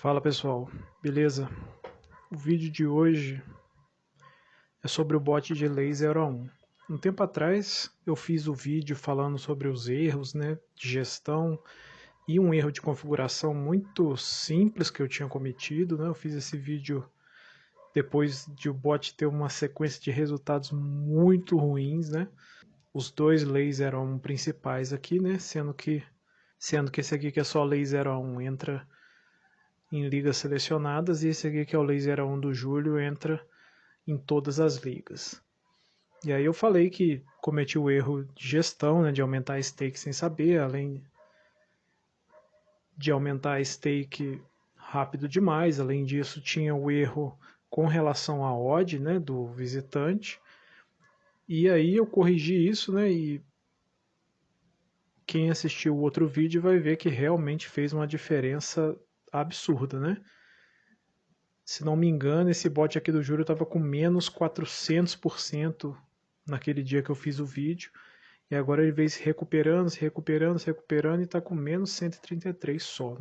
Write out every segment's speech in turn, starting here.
Fala pessoal, beleza? O vídeo de hoje é sobre o bot de lei 01. Um tempo atrás eu fiz o vídeo falando sobre os erros, de gestão e um erro de configuração muito simples que eu tinha cometido. Eu fiz esse vídeo depois de o bot ter uma sequência de resultados muito ruins. Os dois lei 01 principais aqui, sendo que esse aqui que é só lei 01 entra em ligas selecionadas, e esse aqui que é o lei 01 do Júlio entra em todas as ligas. E aí eu falei que cometi o erro de gestão, de aumentar a stake sem saber, além de aumentar a stake rápido demais. Além disso, tinha o erro com relação à odd, do visitante. E aí eu corrigi isso, e quem assistiu o outro vídeo vai ver que realmente fez uma diferença absurda, Se não me engano, esse bot aqui do Júlio estava com menos 400% naquele dia que eu fiz o vídeo. E agora ele veio se recuperando e está com menos 133 só,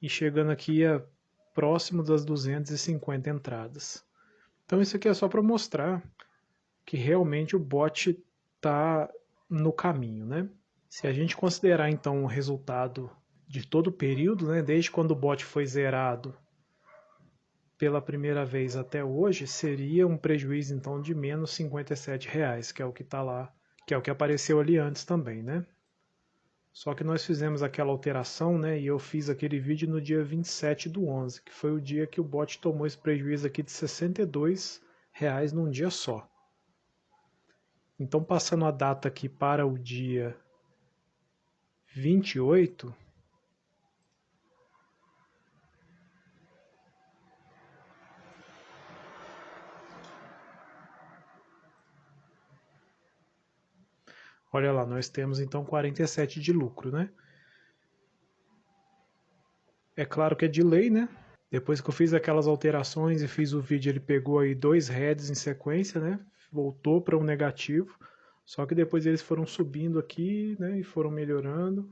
E chegando aqui a próximo das 250 entradas. Então isso aqui é só para mostrar que realmente o bot está no caminho, Se a gente considerar então o resultado de todo o período, desde quando o bot foi zerado pela primeira vez até hoje, seria um prejuízo então de menos R$57, que é o que está lá, que é o que apareceu ali antes também, Só que nós fizemos aquela alteração, e eu fiz aquele vídeo no dia 27/11, que foi o dia que o bot tomou esse prejuízo aqui de R$62 num dia só. Então, passando a data aqui para o dia 28, olha lá, nós temos então 47 de lucro, É claro que é de lei, Depois que eu fiz aquelas alterações e fiz o vídeo, ele pegou aí 2 heads em sequência, Voltou para um negativo. Só que depois eles foram subindo aqui, e foram melhorando.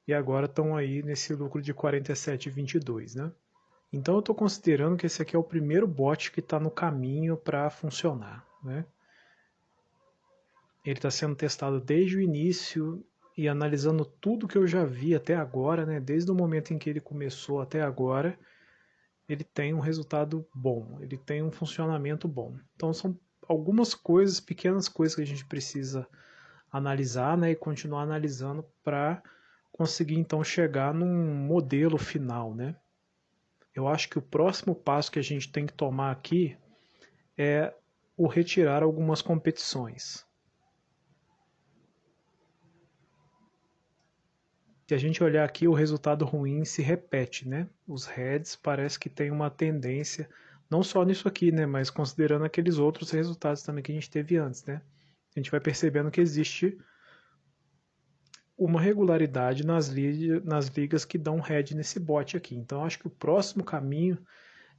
E agora estão aí nesse lucro de 47,22, Então eu estou considerando que esse aqui é o primeiro bot que está no caminho para funcionar, Ele está sendo testado desde o início e analisando tudo que eu já vi até agora, Desde o momento em que ele começou até agora, ele tem um resultado bom, ele tem um funcionamento bom. Então são algumas coisas, pequenas coisas que a gente precisa analisar, e continuar analisando para conseguir então chegar num modelo final, Eu acho que o próximo passo que a gente tem que tomar aqui é o retirar algumas competições. Se a gente olhar aqui, o resultado ruim se repete, Os heads parece que tem uma tendência, não só nisso aqui, mas considerando aqueles outros resultados também que a gente teve antes, A gente vai percebendo que existe uma regularidade nas ligas que dão head nesse bot aqui. Então acho que o próximo caminho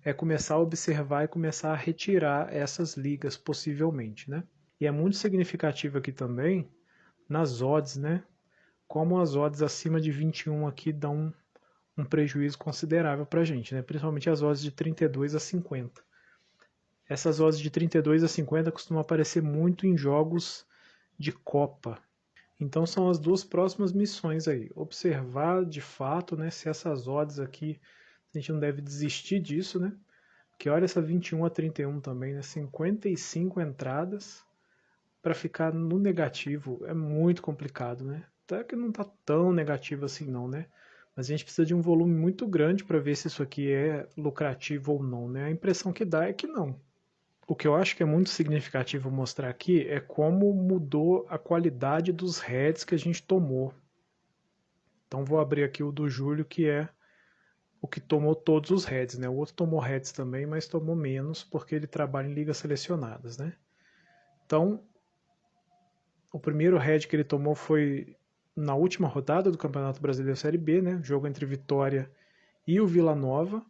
é começar a observar e começar a retirar essas ligas possivelmente, E é muito significativo aqui também nas odds, Como as odds acima de 21 aqui dão um prejuízo considerável para a gente, Principalmente as odds de 32 a 50. Essas odds de 32 a 50 costumam aparecer muito em jogos de Copa. Então são as duas próximas missões aí. Observar de fato, se essas odds aqui, a gente não deve desistir disso, Porque olha essa 21 a 31 também, 55 entradas para ficar no negativo é muito complicado, Até que não está tão negativo assim não, Mas a gente precisa de um volume muito grande para ver se isso aqui é lucrativo ou não, A impressão que dá é que não. O que eu acho que é muito significativo mostrar aqui é como mudou a qualidade dos heads que a gente tomou. Então vou abrir aqui o do Júlio, que é o que tomou todos os heads, O outro tomou heads também, mas tomou menos porque ele trabalha em ligas selecionadas, Então, o primeiro head que ele tomou foi na última rodada do Campeonato Brasileiro Série B, Jogo entre Vitória e o Vila Nova,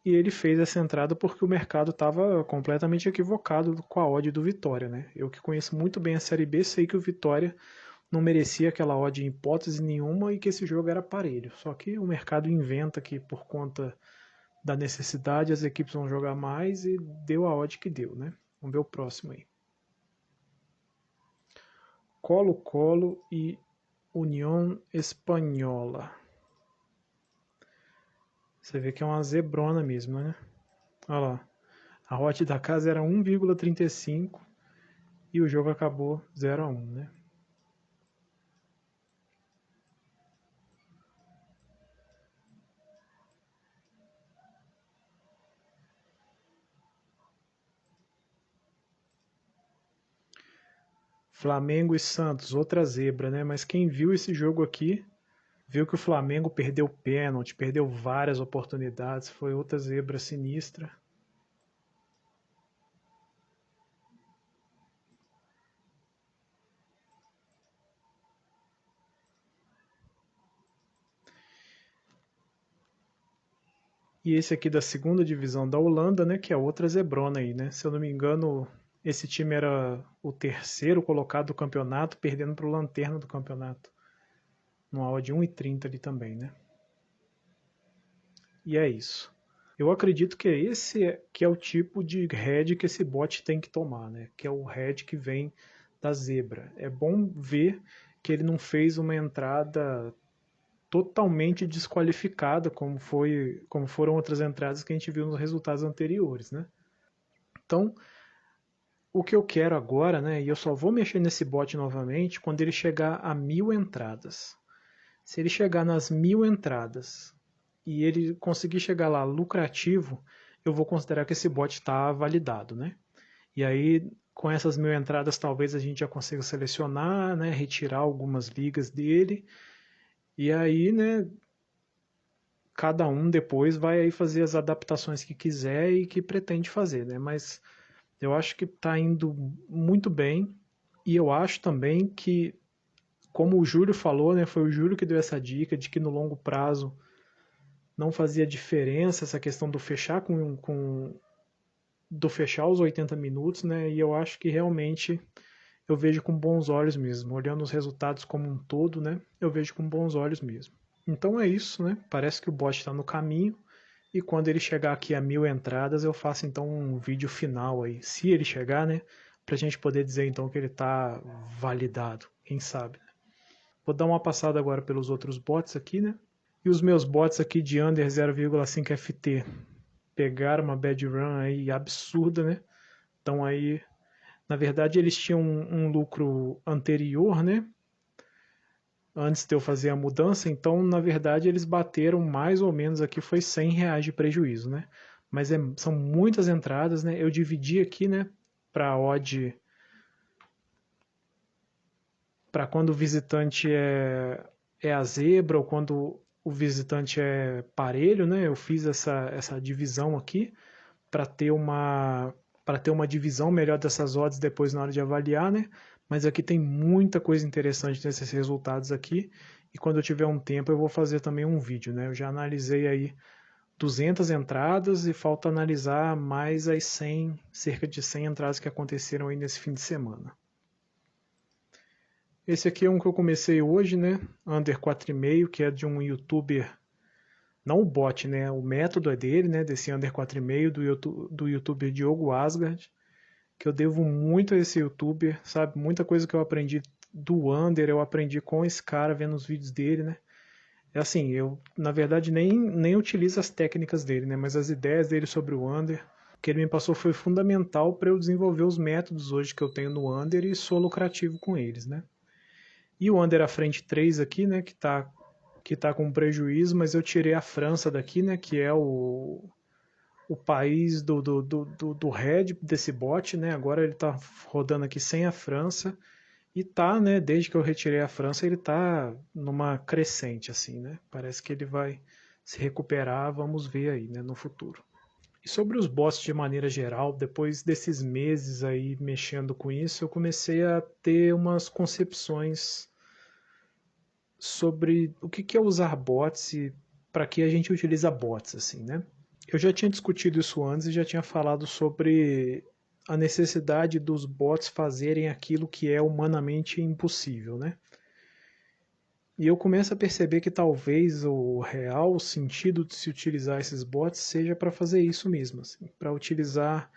e ele fez essa entrada porque o mercado estava completamente equivocado com a odd do Vitória, Eu que conheço muito bem a Série B, sei que o Vitória não merecia aquela odd em hipótese nenhuma e que esse jogo era parelho. Só que o mercado inventa que por conta da necessidade as equipes vão jogar mais e deu a odd que deu, né? Vamos ver o próximo aí. Colo-Colo e União Espanhola. Você vê que é uma zebrona mesmo, né? Olha lá. A odd da casa era 1,35 e o jogo acabou 0-1, né? Flamengo e Santos, outra zebra, né? Mas quem viu esse jogo aqui, viu que o Flamengo perdeu pênalti, perdeu várias oportunidades, foi outra zebra sinistra. E esse aqui da segunda divisão da Holanda, né, que é outra zebrona aí, né? Se eu não me engano, esse time era o terceiro colocado do campeonato, perdendo para o lanterna do campeonato. Numa odd de 1,30 ali também, né? E é isso. Eu acredito que esse que é o tipo de head que esse bot tem que tomar, né? Que é o head que vem da zebra. É bom ver que ele não fez uma entrada totalmente desqualificada, como foram outras entradas que a gente viu nos resultados anteriores, né? Então, o que eu quero agora, né? E eu só vou mexer nesse bot novamente quando ele chegar a 1.000 entradas. Se ele chegar nas 1.000 entradas e ele conseguir chegar lá lucrativo, eu vou considerar que esse bot está validado, né? E aí, com essas 1.000 entradas, talvez a gente já consiga selecionar, né? Retirar algumas ligas dele. E aí, né? Cada um depois vai aí fazer as adaptações que quiser e que pretende fazer, né? Mas eu acho que está indo muito bem e eu acho também que, como o Júlio falou, né? Foi o Júlio que deu essa dica de que no longo prazo não fazia diferença essa questão do fechar do fechar os 80 minutos, né? E eu acho que realmente eu vejo com bons olhos mesmo, olhando os resultados como um todo, né? Eu vejo com bons olhos mesmo. Então é isso, né? Parece que o bot está no caminho. E quando ele chegar aqui a 1.000 entradas, eu faço então um vídeo final aí, se ele chegar, né? Pra gente poder dizer então que ele tá validado, quem sabe. Vou dar uma passada agora pelos outros bots aqui, né? E os meus bots aqui de under 0,5 FT pegaram uma bad run aí absurda, né? Então aí, na verdade, eles tinham um lucro anterior, né? Antes de eu fazer a mudança, então na verdade eles bateram mais ou menos aqui foi R$ 100 de prejuízo, né? Mas são muitas entradas, né? Eu dividi aqui, né? Para odd, para quando o visitante é a zebra ou quando o visitante é parelho, né? Eu fiz essa divisão aqui para ter uma divisão melhor dessas odds depois na hora de avaliar, né? Mas aqui tem muita coisa interessante nesses resultados aqui e quando eu tiver um tempo eu vou fazer também um vídeo, né? Eu já analisei aí 200 entradas e falta analisar mais as 100, cerca de 100 entradas que aconteceram aí nesse fim de semana. Esse aqui é um que eu comecei hoje, né? Under 4,5, que é de um youtuber, não o bot, né? O método é dele, né? Desse Under 4,5 do youtuber Diogo Asgard, que eu devo muito a esse youtuber, sabe? Muita coisa que eu aprendi do Under, eu aprendi com esse cara vendo os vídeos dele, né? É assim, eu na verdade nem utilizo as técnicas dele, né? Mas as ideias dele sobre o Under, que ele me passou foi fundamental para eu desenvolver os métodos hoje que eu tenho no Under e sou lucrativo com eles, né? E o Under à frente 3 aqui, né? Que tá com prejuízo, mas eu tirei a França daqui, né? Que é o país do head desse bot, né? Agora ele está rodando aqui sem a França e tá, né? Desde que eu retirei a França, ele tá numa crescente, assim, né? Parece que ele vai se recuperar, vamos ver aí, né? No futuro. E sobre os bots de maneira geral, depois desses meses aí mexendo com isso, eu comecei a ter umas concepções sobre o que é usar bots e para que a gente utiliza bots, assim, né? Eu já tinha discutido isso antes e já tinha falado sobre a necessidade dos bots fazerem aquilo que é humanamente impossível, né? E eu começo a perceber que talvez o real sentido de se utilizar esses bots seja para fazer isso mesmo, assim, para utilizar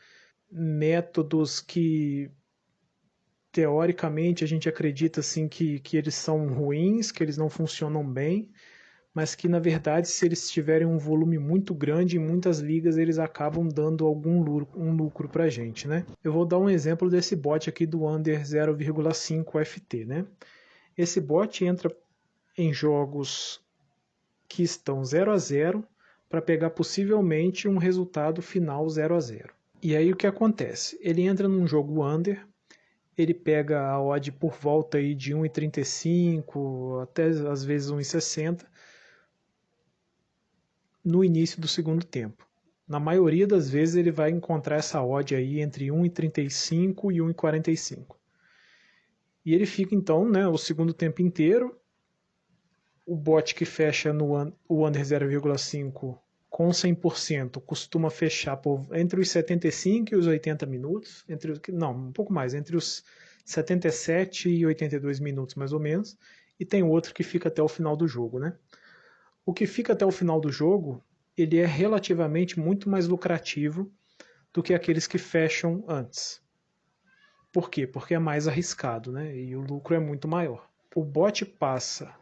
métodos que teoricamente a gente acredita assim que eles são ruins, que eles não funcionam bem, mas que na verdade se eles tiverem um volume muito grande em muitas ligas eles acabam dando um lucro para a gente, né? Eu vou dar um exemplo desse bot aqui do Under 0,5 FT, né? Esse bot entra em jogos que estão 0 a 0 para pegar possivelmente um resultado final 0 a 0. E aí o que acontece? Ele entra num jogo under, ele pega a odd por volta aí de 1,35 até às vezes 1,60 no início do segundo tempo. Na maioria das vezes ele vai encontrar essa odd aí entre 1,35 e 1,45. E ele fica então, né, o segundo tempo inteiro. O bot que fecha no o under 0,5 com 100% costuma fechar entre os 75 e os 80 minutos, não, um pouco mais, entre os 77 e 82 minutos mais ou menos, e tem outro que fica até o final do jogo, né? O que fica até o final do jogo, ele é relativamente muito mais lucrativo do que aqueles que fecham antes. Por quê? Porque é mais arriscado, né? E o lucro é muito maior. O bot passa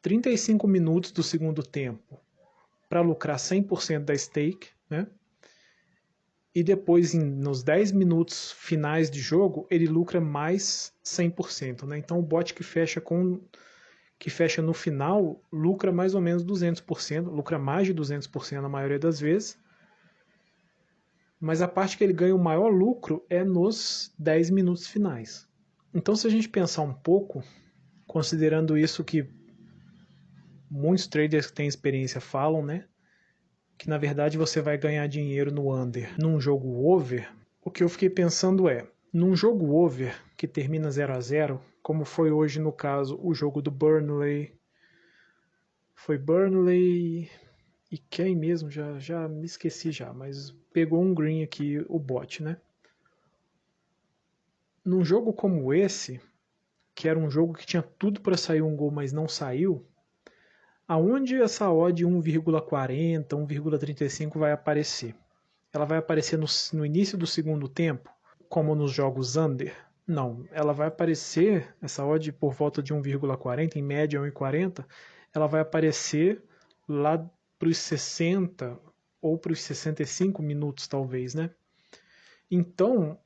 35 minutos do segundo tempo para lucrar 100% da stake, né? E depois, nos 10 minutos finais de jogo, ele lucra mais 100%, né? Então o bot que fecha no final lucra mais ou menos 200%, lucra mais de 200% na maioria das vezes. Mas a parte que ele ganha o maior lucro é nos 10 minutos finais. Então, se a gente pensar um pouco, considerando isso que muitos traders que têm experiência falam, né? Que na verdade você vai ganhar dinheiro no under num jogo over, o que eu fiquei pensando é, num jogo over que termina 0 a 0, como foi hoje no caso o jogo do Burnley, foi Burnley e quem mesmo, já me esqueci já, mas pegou um green aqui o bot, né? Num jogo como esse, que era um jogo que tinha tudo para sair um gol, mas não saiu, aonde essa odd 1,40, 1,35 vai aparecer? Ela vai aparecer no início do segundo tempo, como nos jogos under? Não, ela vai aparecer, essa odd por volta de 1,40, em média 1,40, ela vai aparecer lá para os 60 ou para os 65 minutos talvez, né? Então,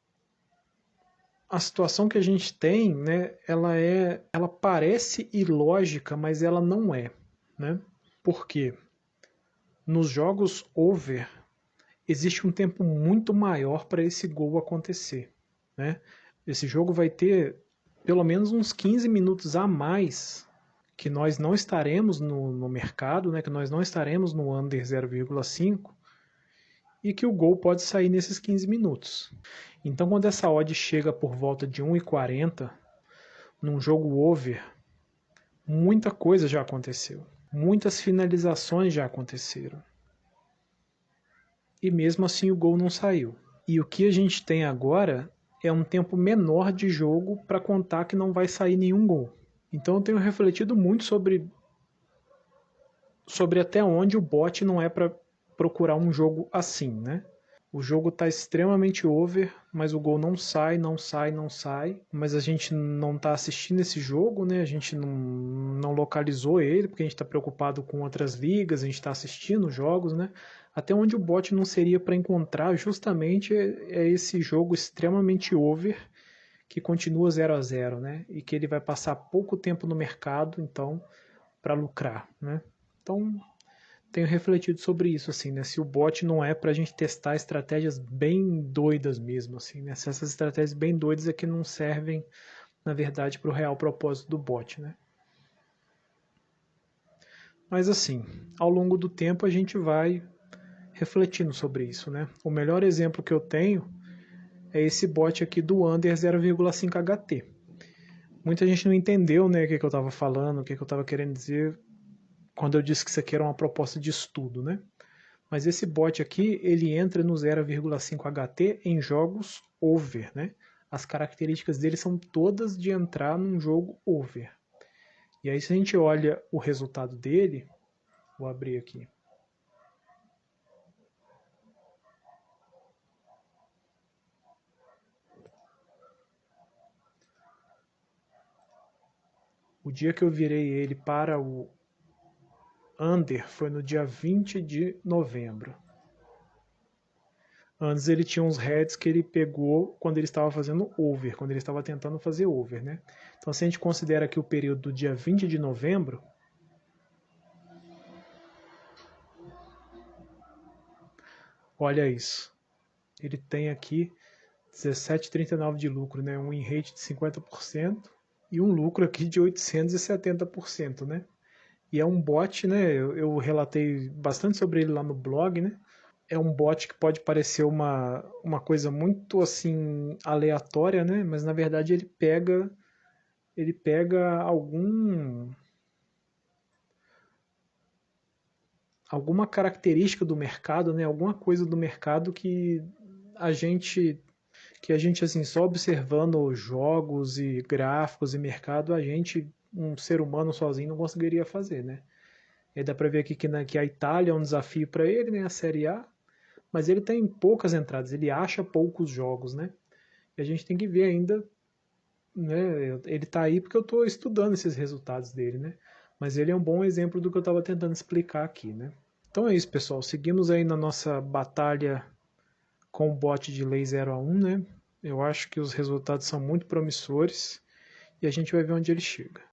a situação que a gente tem, né, ela parece ilógica, mas ela não é, né? Por quê? Nos jogos over existe um tempo muito maior para esse gol acontecer, né? Esse jogo vai ter pelo menos uns 15 minutos a mais que nós não estaremos no mercado, né? Que nós não estaremos no under 0,5 e que o gol pode sair nesses 15 minutos. Então, quando essa odd chega por volta de 1,40 num jogo over, muita coisa já aconteceu. Muitas finalizações já aconteceram. E mesmo assim o gol não saiu. E o que a gente tem agora é um tempo menor de jogo para contar que não vai sair nenhum gol. Então eu tenho refletido muito sobre até onde o bot não é para procurar um jogo assim, né? O jogo está extremamente over, mas o gol não sai, não sai, não sai. Mas a gente não está assistindo esse jogo, né? A gente não localizou ele, porque a gente está preocupado com outras ligas, a gente está assistindo jogos, né? Até onde o bot não seria para encontrar justamente é esse jogo extremamente over, que continua 0 a 0, né? E que ele vai passar pouco tempo no mercado, então, para lucrar, né? Então, tenho refletido sobre isso, assim, né? Se o bot não é para a gente testar estratégias bem doidas mesmo, assim, né? Se essas estratégias bem doidas é que não servem, na verdade, para o real propósito do bot, né? Mas assim, ao longo do tempo a gente vai refletindo sobre isso, né? O melhor exemplo que eu tenho é esse bot aqui do Under 0,5 HT. Muita gente não entendeu, né, o que eu estava falando, o que eu estava querendo dizer quando eu disse que isso aqui era uma proposta de estudo, né? Mas esse bot aqui, ele entra no 0,5 HT em jogos over, né? As características dele são todas de entrar num jogo over. E aí se a gente olha o resultado dele, vou abrir aqui. O dia que eu virei ele para o under foi no dia 20 de novembro. Antes ele tinha uns heads que ele pegou quando ele estava fazendo over, quando ele estava tentando fazer over, né? Então se a gente considera aqui o período do dia 20 de novembro, olha isso. Ele tem aqui 17,39 de lucro, né? Um win rate de 50% e um lucro aqui de 870%, né? E é um bot, né? Eu relatei bastante sobre ele lá no blog, né? É um bot que pode parecer uma coisa muito assim aleatória, né? Mas na verdade ele pega alguma característica do mercado, né? Alguma coisa do mercado a gente que a gente assim só observando jogos e gráficos e mercado, um ser humano sozinho não conseguiria fazer, né? E dá para ver aqui que a Itália é um desafio para ele, né? A Série A, mas ele tem poucas entradas, ele acha poucos jogos, né? E a gente tem que ver ainda, né? Ele está aí porque eu estou estudando esses resultados dele, né? Mas ele é um bom exemplo do que eu estava tentando explicar aqui, né? Então é isso, pessoal. Seguimos aí na nossa batalha com o bot de lei 0 a 1, né? Eu acho que os resultados são muito promissores e a gente vai ver onde ele chega.